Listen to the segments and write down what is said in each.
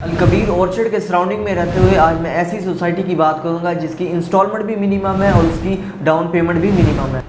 Al Kabir orchard के surrounding में रहते हुए आज मैं ऐसी सोसाइटी की बात करूंगा जिसकी इंस्टॉलमेंट भी मिनिमम है और उसकी डाउन पेमेंट भी मिनिमम है।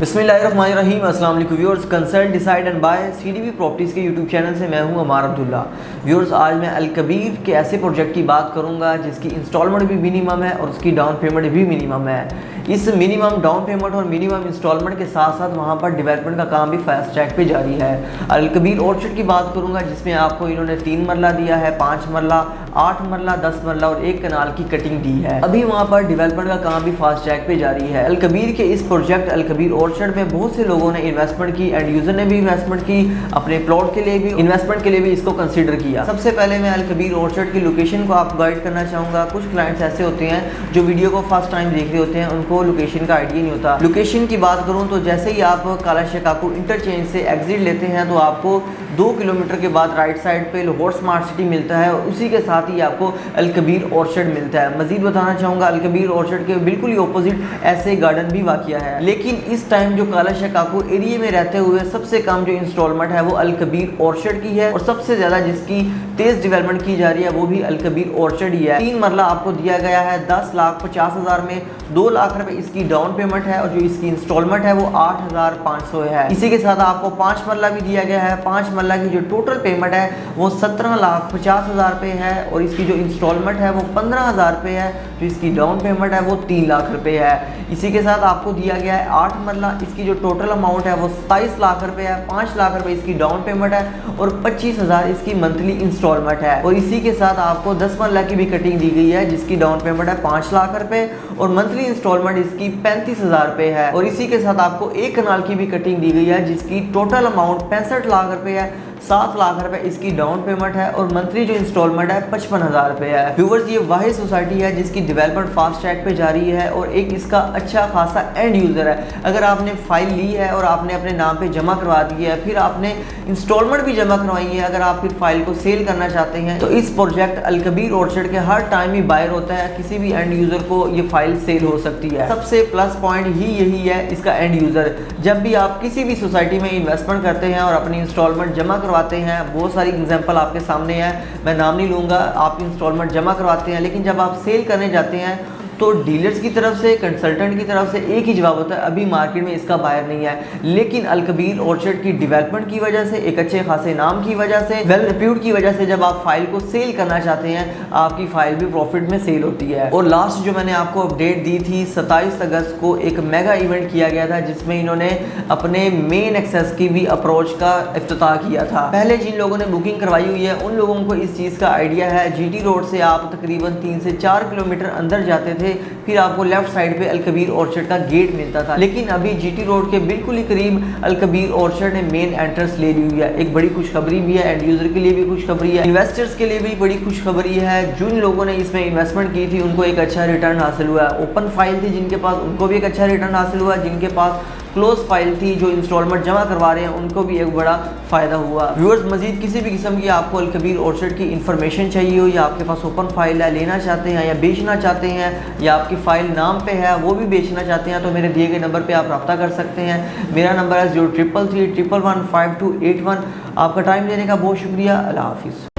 बिस्मिल्लाहिर्रहमानिर्रहीम, अस्सलाम वालेकुम viewers. Consult decide and buy CDB properties के यूट्यूब चैनल से मैं हूं अमार अब्दुल्ला। व्यूअर्स, आज मैं अलकबीर के ऐसे प्रोजेक्ट की बात करूंगा जिसकी इंस्टॉलमेंट भी मिनिमम है और उसकी डाउन पेमेंट भी मिनिमम है। इस मिनिमम डाउन पेमेंट और मिनिमम इंस्टॉलमेंट के साथ साथ वहां पर डेवलपमेंट का काम भी फास्ट ट्रैक पे जारी है। अलकबीर ऑर्चर्ड की बात करूंगा जिसमें आपको इन्होंने 3 मरला दिया है, 5 मरला, 8 मरला, 10 मरला और 1 कनाल की कटिंग दी है। अभी वहां पर डेवलपमेंट का काम भी फास्ट ट्रैक पे जारी है। अलकबीर के इस प्रोजेक्ट अलकबीर ऑर्चर्ड में बहुत से लोगों ने इन्वेस्टमेंट की, एंड यूजर ने भी इन्वेस्टमेंट की, अपने प्लॉट के लिए भी इन्वेस्टमेंट के लिए भी इसको कंसीडर किया। सबसे पहले मैं अलकबीर ऑर्चर्ड की लोकेशन को आपको गाइड करना चाहूँगा। कुछ क्लाइंट्स ऐसे होते हैं जो वीडियो को फर्स्ट टाइम देख रहे होते हैं, उनको लोकेशन का आइडिया नहीं होता। लोकेशन की बात करूँ तो जैसे ही आप काला शिकागो इंटरचेंज से एग्जिट लेते हैं तो आपको 2 किलोमीटर के बाद राइट साइड पे लाहौर स्मार्ट सिटी मिलता है और उसी के साथ ही आपको अलकबीर ऑर्चर्ड मिलता है। मजीद बताना चाहूँगा, अलकबीर ऑर्चर्ड के बिल्कुल ही ऑपोजिट ऐसे गार्डन भी वाक़या है। लेकिन इस टाइम जो काला शिकागो एरिया में रहते हुए सबसे कम जो इंस्टॉलमेंट है वो अलकबीर ऑर्चर्ड की है और सबसे ज़्यादा जिसकी तेज़ डेवलपमेंट की जा रही है वो भी अलकबीर ऑर्चर्ड ही है। 3 मरला आपको दिया गया है 10,50,000 में, 2 लाख रुपए इसकी डाउन पेमेंट है और जो इसकी इंस्टॉलमेंट है वो 8,500 है। इसी के साथ आपको 5 मरला भी दिया गया है। 5 मरला की जो टोटल पेमेंट है वो 17,50,000 रुपए है और इसकी जो इंस्टॉलमेंट है वो 15,000 रुपए है। जो इसकी डाउन पेमेंट है वो 3 लाख रुपए है। इसी के साथ आपको दिया गया है 8 मरला, इसकी जो टोटल अमाउंट है वो 27 लाख रुपए है। 5 लाख रुपए इसकी डाउन पेमेंट है और 25,000 इसकी मंथली इंस्टॉलमेंट है। और इसी के साथ आपको 10 मरला की भी कटिंग दी गई है जिसकी डाउन पेमेंट है 5 लाख रुपए और मंथली इंस्टॉलमेंट इसकी 35,000 रुपए है। और इसी के साथ आपको 1 कनाल की भी कटिंग दी गई है जिसकी टोटल अमाउंट 65 लाख रुपए है। 7 लाख रुपए इसकी डाउन पेमेंट है और मंथली जो इंस्टॉलमेंट है 55,000 रुपए है। व्यूवर्स, ये वाहिद सोसाइटी है जिसकी डेवलपमेंट फास्ट ट्रैक पे जा रही है और एक इसका अच्छा खासा एंड यूज़र है। अगर आपने फाइल ली है और आपने अपने नाम पे जमा करवा दी है, फिर आपने इंस्टॉलमेंट भी जमा करवाई है, अगर आप फिर फाइल को सेल करना चाहते हैं तो इस प्रोजेक्ट अलकबीर ऑर्चर्ड के हर टाइम ही बायर होता है। किसी भी एंड यूज़र को ये फाइल सेल हो सकती है। सबसे प्लस पॉइंट ही यही है इसका एंड यूज़र। जब भी आप किसी भी सोसाइटी में इन्वेस्टमेंट करते हैं और अपनी इंस्टॉलमेंट जमा करवाते हैं, बहुत सारी एग्जांपल आपके सामने है, मैं नाम नहीं लूँगा, आप इंस्टॉलमेंट जमा करवाते हैं, लेकिन जब आप सेल करने जाते हैं तो डीलर्स की तरफ से, कंसल्टेंट की तरफ से एक ही जवाब होता है, अभी मार्केट में इसका बायर नहीं है। लेकिन अलकबीर ऑर्चर्ड की डेवलपमेंट की वजह से, एक अच्छे खासे नाम की वजह से, वेल रिप्यूट की वजह से जब आप फाइल को सेल करना चाहते हैं आपकी फाइल भी प्रॉफिट में सेल होती है। और लास्ट जो मैंने आपको अपडेट दी थी, 27 अगस्त को एक मेगा इवेंट किया गया था जिसमें इन्होंने अपने मेन एक्सेस की भी अप्रोच का इफ्तिताह किया था। पहले जिन लोगों ने बुकिंग करवाई हुई है उन लोगों को इस चीज़ का आइडिया है। GT रोड से आप तकरीबन 3 से 4 किलोमीटर अंदर जाते थे, फिर आपको लेफ्ट साइड पे अलकबीर ऑर्चर्ड का गेट मिलता था। लेकिन अभी GT रोड के बिल्कुल ही करीब अलकबीर ऑर्चर्ड ने मेन एंट्रेंस ले ली हुई है। एक बड़ी खुशखबरी भी है, एंड यूजर के लिए भी खुशखबरी है, इन्वेस्टर्स के लिए भी बड़ी खुशखबरी है। जिन लोगों ने इसमें इन्वेस्टमेंट की थी उनको एक अच्छा रिटर्न हासिल हुआ है। ओपन फाइल थी जिनके पास, उनको भी एक अच्छा रिटर्न हासिल हुआ है। जिनके पास क्लोज फाइल थी, जो इंस्टॉलमेंट जमा करवा रहे हैं, उनको भी एक बड़ा फ़ायदा हुआ। व्यूअर्स, मजीद किसी भी किस्म की आपको अलकबीर ऑर्चर्ड की इन्फॉर्मेशन चाहिए हो, या आपके पास ओपन फाइल है, लेना चाहते हैं या बेचना चाहते हैं, या आपकी फ़ाइल नाम पे है वो भी बेचना चाहते हैं, तो मेरे दिए गए नंबर पे आप रब्ता कर सकते हैं। मेरा नंबर है 0333 111 5281। आपका टाइम देने का बहुत शुक्रिया। अल्लाह हाफिज़।